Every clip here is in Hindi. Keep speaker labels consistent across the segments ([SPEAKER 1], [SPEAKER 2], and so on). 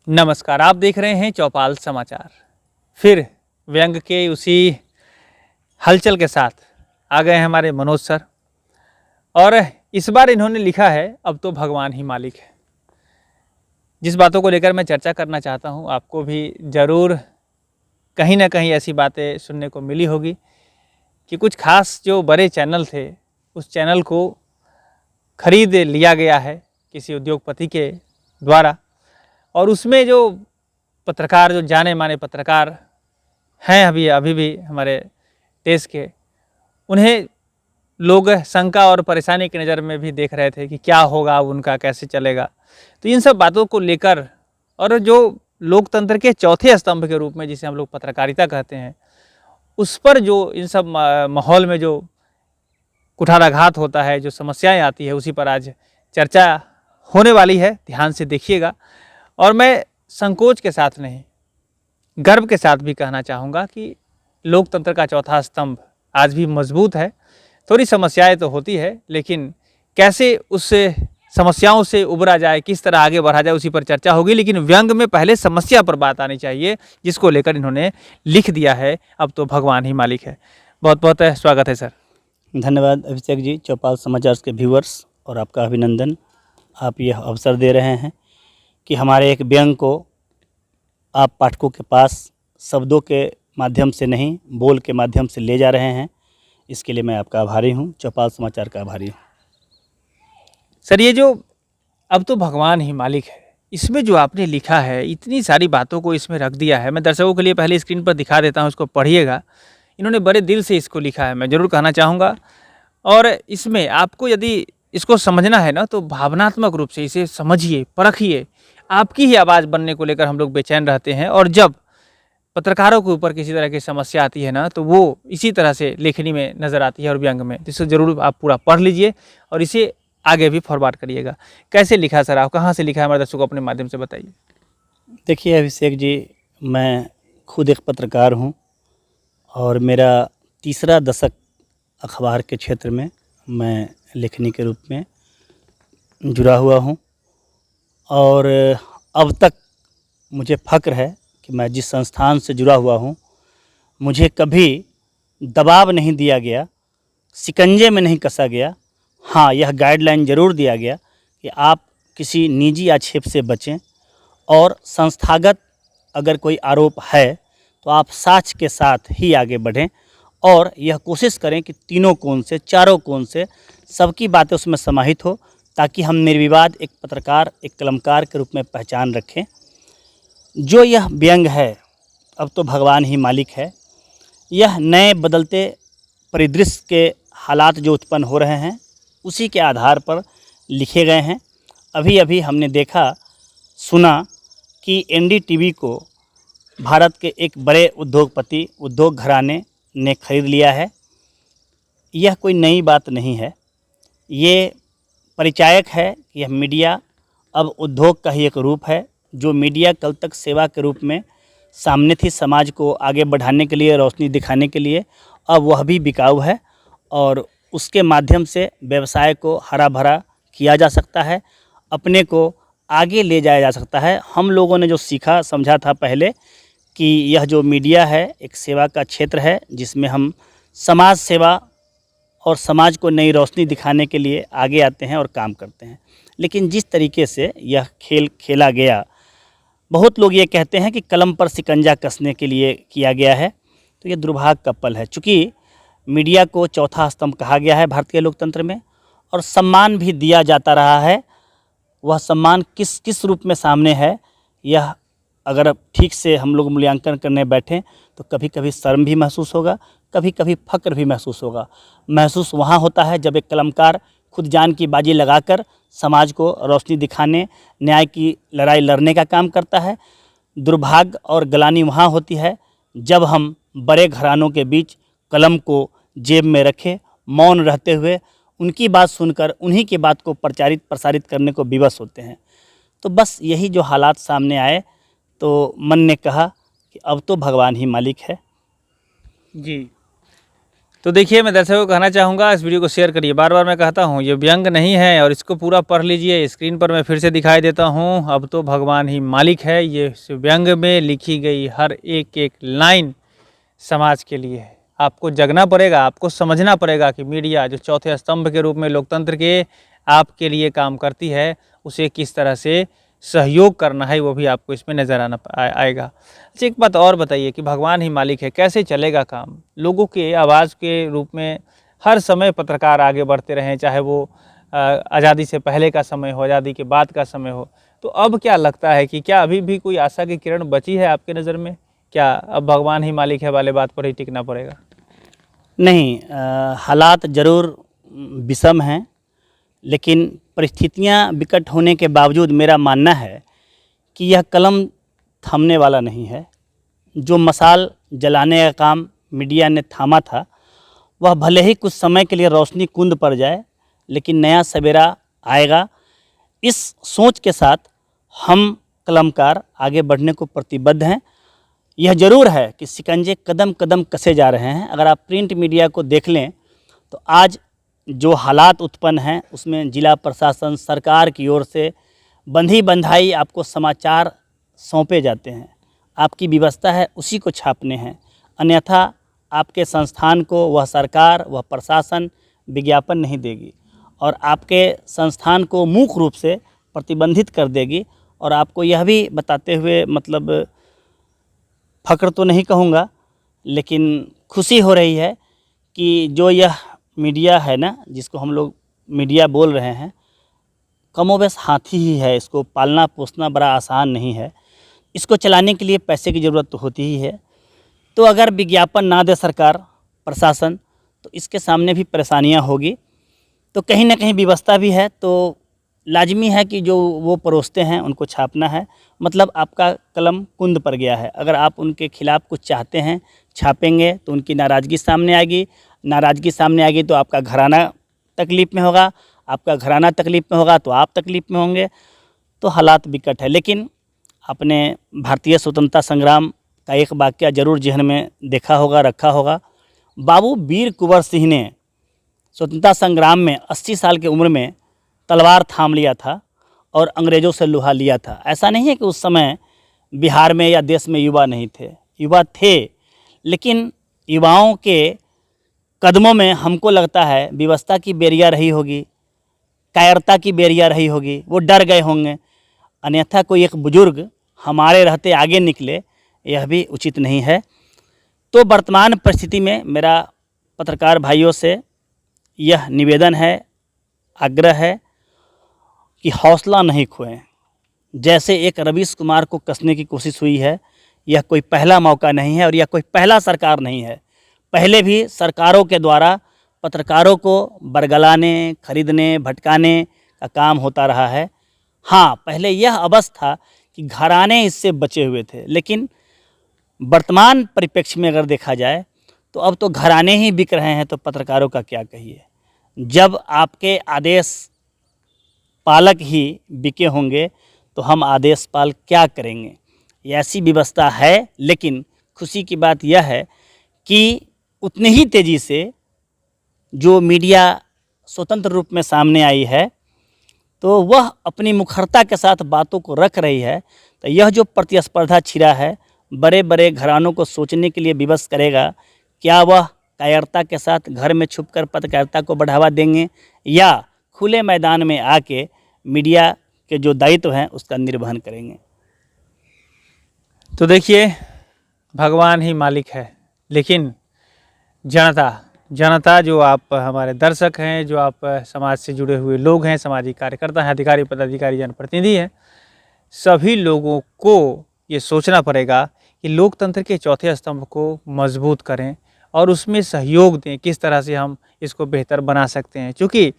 [SPEAKER 1] नमस्कार, आप देख रहे हैं चौपाल समाचार। फिर व्यंग के उसी हलचल के साथ आ गए हैं हमारे मनोज सर और इस बार इन्होंने लिखा है अब तो भगवान ही मालिक है। जिस बातों को लेकर मैं चर्चा करना चाहता हूं, आपको भी ज़रूर कहीं ना कहीं ऐसी बातें सुनने को मिली होगी कि कुछ खास जो बड़े चैनल थे उस चैनल को खरीद लिया गया है किसी उद्योगपति के द्वारा और उसमें जो पत्रकार, जो जाने माने पत्रकार हैं अभी भी हमारे देश के, उन्हें लोग शंका और परेशानी की नज़र में भी देख रहे थे कि क्या होगा उनका, कैसे चलेगा। तो इन सब बातों को लेकर और जो लोकतंत्र के चौथे स्तंभ के रूप में जिसे हम लोग पत्रकारिता कहते हैं, उस पर जो इन सब माहौल में जो कुठाराघात होता है, जो समस्याएं आती है, उसी पर आज चर्चा होने वाली है। ध्यान से देखिएगा और मैं संकोच के साथ नहीं, गर्व के साथ भी कहना चाहूँगा कि लोकतंत्र का चौथा स्तंभ आज भी मजबूत है। थोड़ी समस्याएं तो होती है, लेकिन कैसे उस समस्याओं से उबरा जाए, किस तरह आगे बढ़ा जाए, उसी पर चर्चा होगी। लेकिन व्यंग में पहले समस्या पर बात आनी चाहिए, जिसको लेकर इन्होंने लिख दिया है अब तो भगवान ही मालिक है। बहुत बहुत स्वागत है सर।
[SPEAKER 2] धन्यवाद अभिषेक जी, चौपाल समाचार के व्यूवर्स, और आपका अभिनंदन। आप यह अवसर दे रहे हैं कि हमारे एक व्यंग को आप पाठकों के पास शब्दों के माध्यम से नहीं, बोल के माध्यम से ले जा रहे हैं। इसके लिए मैं आपका आभारी हूं, चौपाल समाचार का आभारी हूं।
[SPEAKER 1] सर, ये जो अब तो भगवान ही मालिक है, इसमें जो आपने लिखा है, इतनी सारी बातों को इसमें रख दिया है। मैं दर्शकों के लिए पहले स्क्रीन पर दिखा देता हूँ, इसको पढ़िएगा। इन्होंने बड़े दिल से इसको लिखा है, मैं ज़रूर कहना चाहूँगा। और इसमें आपको यदि इसको समझना है ना, तो भावनात्मक रूप से इसे समझिए, परखिए। आपकी ही आवाज़ बनने को लेकर हम लोग बेचैन रहते हैं और जब पत्रकारों के ऊपर किसी तरह की समस्या आती है ना, तो वो इसी तरह से लेखनी में नज़र आती है और व्यंग में। तो इसे ज़रूर आप पूरा पढ़ लीजिए और इसे आगे भी फॉरवर्ड करिएगा। कैसे लिखा सर, आप कहाँ से लिखा है, हमारे दर्शकों को अपने माध्यम से बताइए।
[SPEAKER 2] देखिए अभिषेक जी, मैं खुद एक पत्रकार हूं और मेरा तीसरा दशक अखबार के क्षेत्र में मैं लेखनी के रूप में जुड़ा हुआ हूं और अब तक मुझे फ़ख्र है कि मैं जिस संस्थान से जुड़ा हुआ हूं, मुझे कभी दबाव नहीं दिया गया, शिकंजे में नहीं कसा गया। हाँ, यह गाइडलाइन ज़रूर दिया गया कि आप किसी निजी आक्षेप से बचें और संस्थागत अगर कोई आरोप है तो आप साक्ष्य के साथ ही आगे बढ़ें और यह कोशिश करें कि तीनों कोण से, चारों कोण से सबकी बातें उसमें समाहित हो, ताकि हम निर्विवाद एक पत्रकार, एक कलमकार के रूप में पहचान रखें। जो यह व्यंग है अब तो भगवान ही मालिक है, यह नए बदलते परिदृश्य के हालात जो उत्पन्न हो रहे हैं उसी के आधार पर लिखे गए हैं। अभी अभी हमने देखा सुना कि एनडीटीवी को भारत के एक बड़े उद्योगपति, उद्योग घराने ने खरीद लिया है। यह कोई नई बात नहीं है, ये परिचायक है कि यह मीडिया अब उद्योग का ही एक रूप है। जो मीडिया कल तक सेवा के रूप में सामने थी, समाज को आगे बढ़ाने के लिए, रोशनी दिखाने के लिए, अब वह भी बिकाऊ है और उसके माध्यम से व्यवसाय को हरा भरा किया जा सकता है, अपने को आगे ले जाया जा सकता है। हम लोगों ने जो सीखा समझा था पहले कि यह जो मीडिया है एक सेवा का क्षेत्र है, जिसमें हम समाज सेवा और समाज को नई रोशनी दिखाने के लिए आगे आते हैं और काम करते हैं। लेकिन जिस तरीके से यह खेल खेला गया, बहुत लोग ये कहते हैं कि कलम पर शिकंजा कसने के लिए किया गया है, तो ये दुर्भाग्य का पल है। चूँकि मीडिया को चौथा स्तंभ कहा गया है भारतीय लोकतंत्र में और सम्मान भी दिया जाता रहा है। वह सम्मान किस किस रूप में सामने है, यह अगर ठीक से हम लोग मूल्यांकन करने बैठें तो कभी कभी शर्म भी महसूस होगा, कभी कभी फ़ख्र भी महसूस होगा। महसूस वहाँ होता है जब एक कलमकार खुद जान की बाजी लगाकर समाज को रोशनी दिखाने, न्याय की लड़ाई लड़ने का काम करता है। दुर्भाग्य और ग्लानि वहाँ होती है जब हम बड़े घरानों के बीच कलम को जेब में रखे, मौन रहते हुए उनकी बात सुनकर उन्हीं की बात को प्रसारित करने को विवश होते हैं। तो बस यही जो हालात सामने आए तो मन ने कहा कि अब तो भगवान ही मालिक है।
[SPEAKER 1] जी, तो देखिए, मैं दर्शकों को कहना चाहूँगा, इस वीडियो को शेयर करिए। बार बार मैं कहता हूँ, ये व्यंग नहीं है और इसको पूरा पढ़ लीजिए। स्क्रीन पर मैं फिर से दिखाई देता हूँ, अब तो भगवान ही मालिक है। ये इस व्यंग में लिखी गई हर एक एक लाइन समाज के लिए है। आपको जगना पड़ेगा, आपको समझना पड़ेगा कि मीडिया जो चौथे स्तंभ के रूप में लोकतंत्र के आपके लिए काम करती है, उसे किस तरह से सहयोग करना है, वो भी आपको इसमें नज़र आएगा। अच्छा, एक बात और बताइए कि भगवान ही मालिक है, कैसे चलेगा काम? लोगों के आवाज़ के रूप में हर समय पत्रकार आगे बढ़ते रहें, चाहे वो आज़ादी से पहले का समय हो, आज़ादी के बाद का समय हो। तो अब क्या लगता है कि क्या अभी भी कोई आशा की किरण बची है आपके नज़र में? क्या अब भगवान ही मालिक है वाले बात पर ही टिकना पड़ेगा?
[SPEAKER 2] नहीं, हालात ज़रूर विषम हैं, लेकिन परिस्थितियां विकट होने के बावजूद मेरा मानना है कि यह कलम थमने वाला नहीं है। जो मशाल जलाने का काम मीडिया ने थामा था, वह भले ही कुछ समय के लिए रोशनी कुंद पड़ जाए, लेकिन नया सवेरा आएगा। इस सोच के साथ हम कलमकार आगे बढ़ने को प्रतिबद्ध हैं। यह ज़रूर है कि शिकंजे कदम कदम कसे जा रहे हैं। अगर आप प्रिंट मीडिया को देख लें तो आज जो हालात उत्पन्न हैं, उसमें जिला प्रशासन, सरकार की ओर से बंधी बंधाई आपको समाचार सौंपे जाते हैं। आपकी व्यवस्था है उसी को छापने हैं, अन्यथा आपके संस्थान को वह सरकार, वह प्रशासन विज्ञापन नहीं देगी और आपके संस्थान को मुख्य रूप से प्रतिबंधित कर देगी। और आपको यह भी बताते हुए, मतलब फ़ख्र तो नहीं कहूँगा, लेकिन खुशी हो रही है कि जो यह मीडिया है ना, जिसको हम लोग मीडिया बोल रहे हैं, कमोबेश हाथी ही है। इसको पालना पोसना बड़ा आसान नहीं है। इसको चलाने के लिए पैसे की ज़रूरत तो होती ही है। तो अगर विज्ञापन ना दे सरकार, प्रशासन, तो इसके सामने भी परेशानियां होगी। तो कहीं ना कहीं व्यवस्था भी है, तो लाजमी है कि जो वो परोसते हैं उनको छापना है। मतलब आपका कलम कुंद पर गया है, अगर आप उनके खिलाफ़ कुछ चाहते हैं, छापेंगे तो उनकी नाराज़गी सामने आएगी। नाराज़गी सामने आएगी तो आपका घराना तकलीफ़ में होगा, आपका घराना तकलीफ़ में होगा तो आप तकलीफ़ में होंगे। तो हालात विकट है। लेकिन आपने भारतीय स्वतंत्रता संग्राम का एक वाक़या ज़रूर जहन में देखा होगा, रखा होगा। बाबू वीर कुंवर सिंह ने स्वतंत्रता संग्राम में 80 साल की उम्र में तलवार थाम लिया था और अंग्रेज़ों से लोहा लिया था। ऐसा नहीं है कि उस समय बिहार में या देश में युवा नहीं थे, युवा थे, लेकिन युवाओं के कदमों में हमको लगता है व्यवस्था की बेरिया रही होगी, कायरता की बेरिया रही होगी, वो डर गए होंगे। अन्यथा कोई एक बुजुर्ग हमारे रहते आगे निकले, यह भी उचित नहीं है। तो वर्तमान परिस्थिति में मेरा पत्रकार भाइयों से यह निवेदन है, आग्रह है कि हौसला नहीं खोएं। जैसे एक रवीश कुमार को कसने की कोशिश हुई है, यह कोई पहला मौका नहीं है और यह कोई पहला सरकार नहीं है। पहले भी सरकारों के द्वारा पत्रकारों को बरगलाने, खरीदने, भटकाने का काम होता रहा है। हाँ, पहले यह अवस्था था कि घराने इससे बचे हुए थे, लेकिन वर्तमान परिप्रेक्ष्य में अगर देखा जाए तो अब तो घराने ही बिक रहे हैं, तो पत्रकारों का क्या कहिए। जब आपके आदेश पालक ही बिके होंगे तो हम आदेश पाल क्या करेंगे। ऐसी व्यवस्था है, लेकिन खुशी की बात यह है कि उतनी ही तेज़ी से जो मीडिया स्वतंत्र रूप में सामने आई है, तो वह अपनी मुखरता के साथ बातों को रख रही है। तो यह जो प्रतिस्पर्धा छिड़ा है, बड़े बड़े घरानों को सोचने के लिए विवश करेगा, क्या वह कायरता के साथ घर में छुपकर पत्रकारिता को बढ़ावा देंगे या खुले मैदान में आके मीडिया के जो दायित्व हैं उसका निर्वहन करेंगे।
[SPEAKER 1] तो देखिए, भगवान ही मालिक है, लेकिन जनता जो आप हमारे दर्शक हैं, जो आप समाज से जुड़े हुए लोग हैं, सामाजिक कार्यकर्ता हैं, अधिकारी, पदाधिकारी, जनप्रतिनिधि हैं, सभी लोगों को ये सोचना पड़ेगा कि लोकतंत्र के चौथे स्तंभ को मजबूत करें और उसमें सहयोग दें। किस तरह से हम इसको बेहतर बना सकते हैं, क्योंकि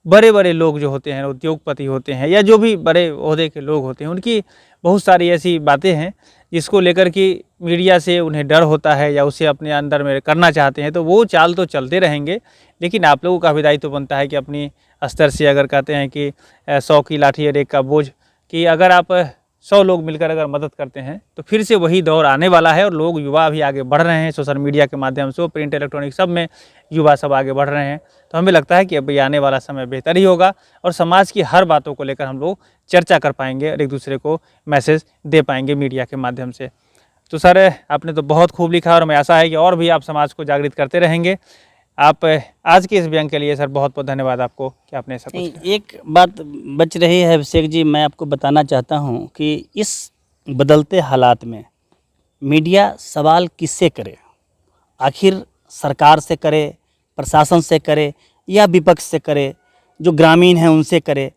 [SPEAKER 1] बड़े बड़े लोग जो होते हैं, उद्योगपति होते हैं या जो भी बड़े ओहदे के लोग होते हैं, उनकी बहुत सारी ऐसी बातें हैं जिसको लेकर कि मीडिया से उन्हें डर होता है या उसे अपने अंदर में करना चाहते हैं। तो वो चाल तो चलते रहेंगे, लेकिन आप लोगों का भी दायित्व बनता है कि अपनी स्तर से, अगर कहते हैं कि 100 की लाठी और 1 का बोझ, कि अगर आप 100 लोग मिलकर अगर मदद करते हैं तो फिर से वही दौर आने वाला है और लोग युवा भी आगे बढ़ रहे हैं सोशल मीडिया के माध्यम से, प्रिंट इलेक्ट्रॉनिक सब में युवा सब आगे बढ़ रहे हैं। तो हमें लगता है कि अभी आने वाला समय बेहतर ही होगा और समाज की हर बातों को लेकर हम लोग चर्चा कर पाएंगे और एक दूसरे को मैसेज दे पाएंगे मीडिया के माध्यम से। तो सर आपने तो बहुत खूब लिखा और हमें आशा है कि और भी आप समाज को जागृत करते रहेंगे। आप आज के इस व्यंग के लिए सर बहुत बहुत धन्यवाद आपको कि आपने ऐसा कुछ।
[SPEAKER 2] एक बात बच रही है अभिषेक जी, मैं आपको बताना चाहता हूं कि इस बदलते हालात में मीडिया सवाल किससे करे, आखिर सरकार से करे, प्रशासन से करे या विपक्ष से करे, जो ग्रामीण हैं उनसे करे।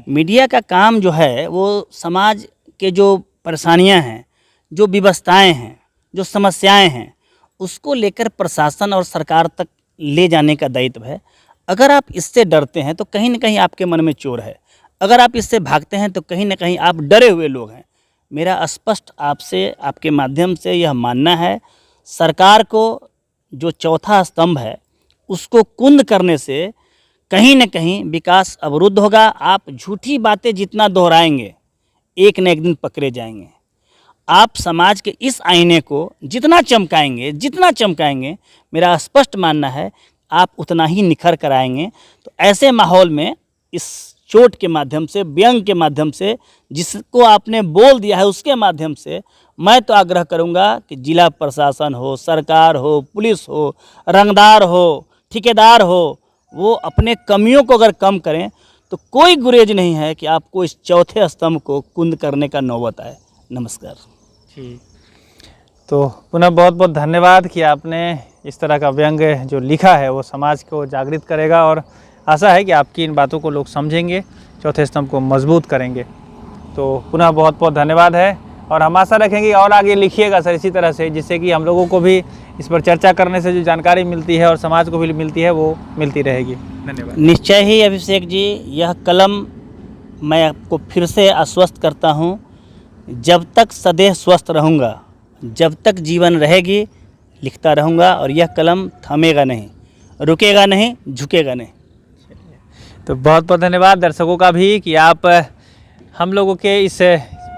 [SPEAKER 2] मीडिया का काम जो है वो समाज के जो परेशानियां हैं, जो व्यवस्थाएं हैं, जो समस्याएं हैं, उसको लेकर प्रशासन और सरकार तक ले जाने का दायित्व है। अगर आप इससे डरते हैं तो कहीं ना कहीं आपके मन में चोर है, अगर आप इससे भागते हैं तो कहीं ना कहीं आप डरे हुए लोग हैं। मेरा स्पष्ट आपसे, आपके माध्यम से यह मानना है, सरकार को जो चौथा स्तंभ है उसको कुंद करने से कहीं न कहीं विकास अवरुद्ध होगा। आप झूठी बातें जितना दोहराएंगे एक न एक दिन पकड़े जाएंगे। आप समाज के इस आईने को जितना चमकाएंगे, मेरा स्पष्ट मानना है आप उतना ही निखर कर आएंगे। तो ऐसे माहौल में इस चोट के माध्यम से, व्यंग के माध्यम से, जिसको आपने बोल दिया है उसके माध्यम से मैं तो आग्रह करूंगा कि जिला प्रशासन हो, सरकार हो, पुलिस हो, रंगदार हो, ठेकेदार हो, वो अपने कमियों को अगर कम करें तो कोई गुरेज नहीं है कि आपको इस चौथे स्तंभ को कुंद करने का नौबत आए। नमस्कार
[SPEAKER 1] जी। तो पुनः बहुत बहुत धन्यवाद कि आपने इस तरह का व्यंग जो लिखा है वो समाज को जागृत करेगा और आशा है कि आपकी इन बातों को लोग समझेंगे, चौथे स्तंभ को मजबूत करेंगे। तो पुनः बहुत बहुत धन्यवाद है और हम आशा रखेंगे और आगे लिखिएगा सर इसी तरह से, जिससे कि हम लोगों को भी इस पर चर्चा करने से जो जानकारी मिलती है और समाज को भी मिलती है वो मिलती रहेगी। धन्यवाद।
[SPEAKER 2] निश्चय ही अभिषेक जी, यह कलम मैं आपको फिर से आश्वस्त करता हूँ, जब तक सदैव स्वस्थ रहूँगा, जब तक जीवन रहेगी लिखता रहूँगा और यह कलम थमेगा नहीं, रुकेगा नहीं, झुकेगा नहीं।
[SPEAKER 1] तो बहुत बहुत धन्यवाद दर्शकों का भी कि आप हम लोगों के इस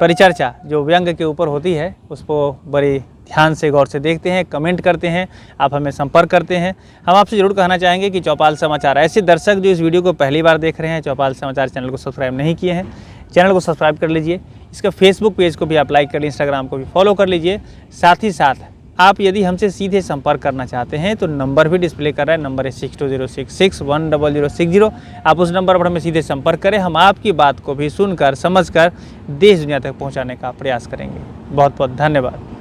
[SPEAKER 1] परिचर्चा जो व्यंग के ऊपर होती है उसको बड़ी ध्यान से, गौर से देखते हैं, कमेंट करते हैं, आप हमें संपर्क करते हैं। हम आपसे ज़रूर कहना चाहेंगे कि चौपाल समाचार, ऐसे दर्शक जो इस वीडियो को पहली बार देख रहे हैं, चौपाल समाचार चैनल को सब्सक्राइब नहीं किए हैं, चैनल को सब्सक्राइब कर लीजिए। इसका फेसबुक पेज को भी आप लाइक कर लीजिए, इंस्टाग्राम को भी फॉलो कर लीजिए। साथ ही साथ आप यदि हमसे सीधे संपर्क करना चाहते हैं तो नंबर भी डिस्प्ले कर रहा है, नंबर है 6206610060। आप उस नंबर पर हमें सीधे संपर्क करें, हम आपकी बात को भी सुनकर समझकर देश दुनिया तक पहुंचाने का प्रयास करेंगे। बहुत बहुत धन्यवाद।